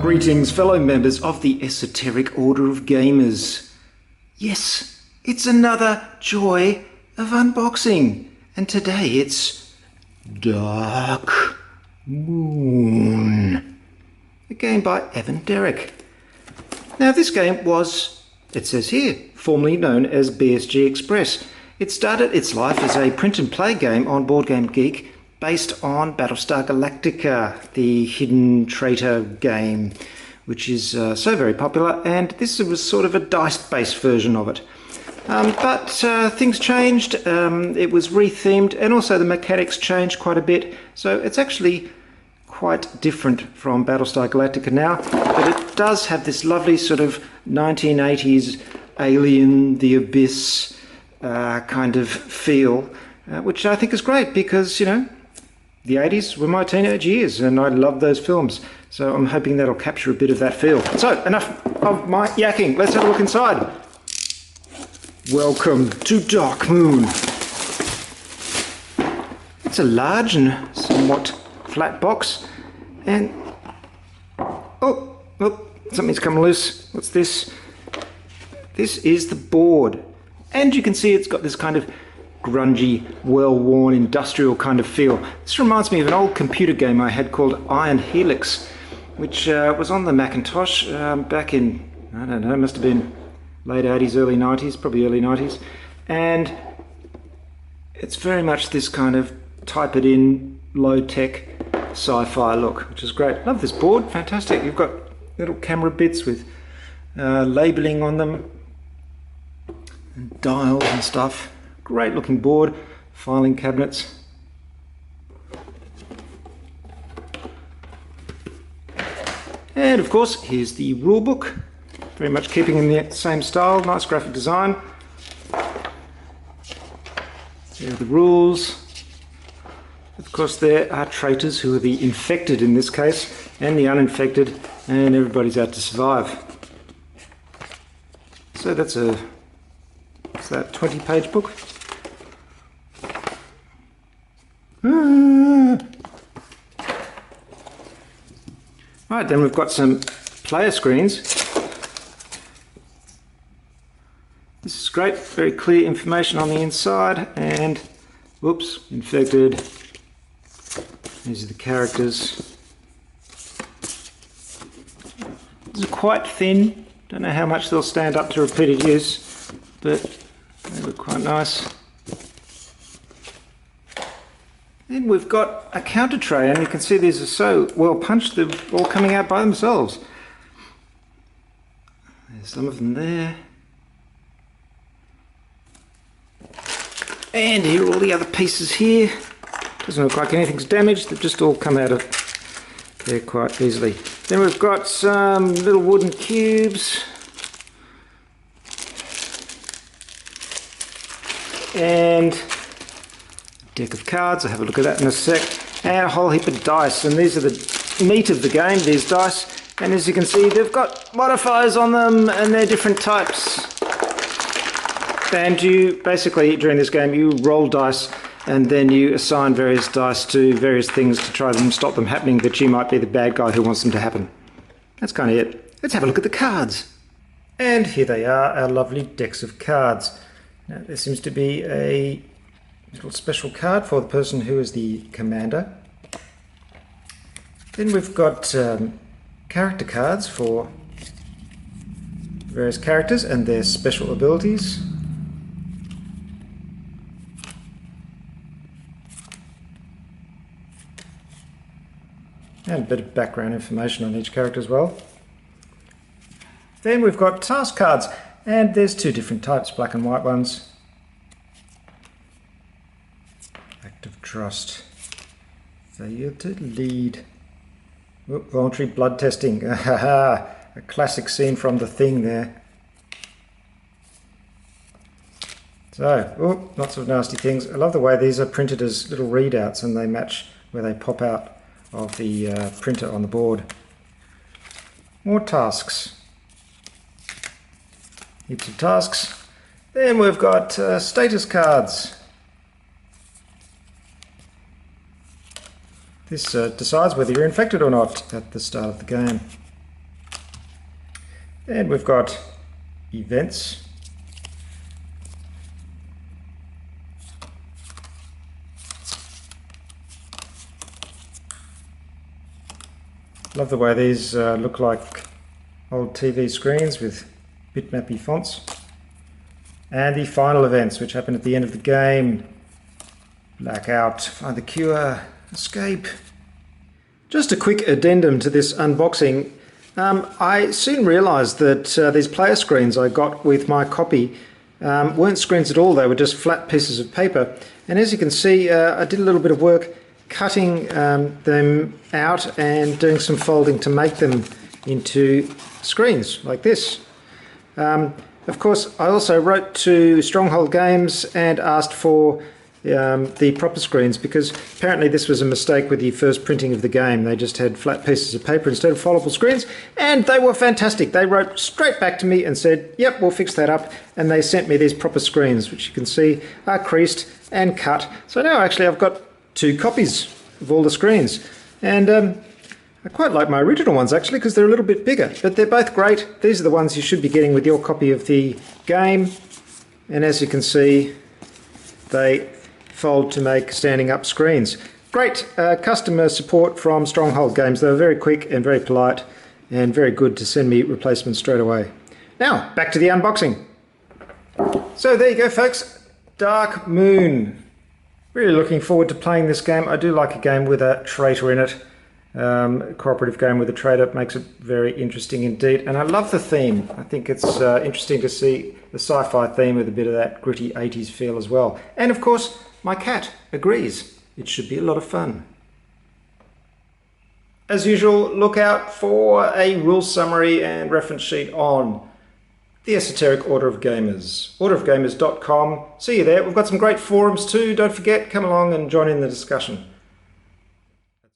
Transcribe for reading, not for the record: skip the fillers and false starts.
Greetings, fellow members of the Esoteric Order of Gamers. Yes, it's another joy of unboxing, and today it's Dark Moon, a game by Evan Derrick. Now this game was, it says here, formerly known as BSG Express. It started its life as a print and play game on Board Game Geek based on Battlestar Galactica, the hidden traitor game, which is so very popular, and this was sort of a dice-based version of it. But things changed, it was rethemed, and also the mechanics changed quite a bit, so it's actually quite different from Battlestar Galactica now, but it does have this lovely sort of 1980s Alien, the Abyss kind of feel, which I think is great because, you know, the 80s were my teenage years and I loved those films, so I'm hoping that'll capture a bit of that feel. So, enough of my yakking, let's have a look inside. Welcome to Dark Moon. It's a large and somewhat flat box, and oh, something's come loose. What's this? This is the board, and you can see it's got this kind of grungy, well-worn, industrial kind of feel. This reminds me of an old computer game I had called Iron Helix, which was on the Macintosh back in, I don't know, must have been late 80s, early 90s, probably early 90s. And it's very much this kind of type-it-in, low-tech sci-fi look, which is great. Love this board, fantastic. You've got little camera bits with labelling on them, and dials and stuff. Great looking board, filing cabinets. And of course, here's the rule book, very much keeping in the same style, nice graphic design. There are the rules. Of course, there are traitors who are the infected in this case, and the uninfected, and everybody's out to survive. So that's a, what's that, 20-page book? Right, then we've got some player screens. This is great, very clear information on the inside, and whoops, infected. These are the characters. These are quite thin, don't know how much they'll stand up to repeated use, but they look quite nice. Then we've got a counter tray, and you can see these are so well punched, they're all coming out by themselves. There's some of them there. And here are all the other pieces here. Doesn't look like anything's damaged, they've just all come out of there quite easily. Then we've got some little wooden cubes. And deck of cards, I'll have a look at that in a sec, and a whole heap of dice, and these are the meat of the game, these dice, and as you can see they've got modifiers on them and they're different types, and you basically during this game you roll dice and then you assign various dice to various things to try and stop them happening, that you might be the bad guy who wants them to happen. That's kind of it. Let's have a look at the cards, and here they are, our lovely decks of cards. Now there seems to be a little special card for the person who is the commander. Then we've got character cards for various characters and their special abilities. And a bit of background information on each character as well. Then we've got task cards, and there's two different types, black and white ones. Of trust. Failure to lead. Oop, voluntary blood testing. A classic scene from The Thing there. So, lots of nasty things. I love the way these are printed as little readouts and they match where they pop out of the printer on the board. More tasks. Heaps of tasks. Then we've got status cards. This decides whether you're infected or not at the start of the game. And we've got events. Love the way these look like old TV screens with bitmappy fonts. And the final events, which happen at the end of the game. Blackout, find the cure, escape. Just a quick addendum to this unboxing. I soon realised that these player screens I got with my copy weren't screens at all. They were just flat pieces of paper. And as you can see, I did a little bit of work cutting them out and doing some folding to make them into screens like this. Of course, I also wrote to Stronghold Games and asked for the proper screens, because apparently this was a mistake with the first printing of the game. They just had flat pieces of paper instead of foldable screens, and they were fantastic. They wrote straight back to me and said, yep, we'll fix that up, and they sent me these proper screens, which you can see are creased and cut. So now actually I've got 2 copies of all the screens, and I quite like my original ones actually, because they're a little bit bigger, but they're both great. These are the ones you should be getting with your copy of the game, and as you can see, they fold to make standing up screens. Great customer support from Stronghold Games. They were very quick and very polite and very good to send me replacements straight away. Now, back to the unboxing. So there you go, folks. Dark Moon. Really looking forward to playing this game. I do like a game with a traitor in it. A cooperative game with a traitor makes it very interesting indeed. And I love the theme. I think it's interesting to see the sci-fi theme with a bit of that gritty 80s feel as well. And of course, my cat agrees. It should be a lot of fun. As usual, look out for a rule summary and reference sheet on the Esoteric Order of Gamers. orderofgamers.com. See you there. We've got some great forums too. Don't forget, come along and join in the discussion.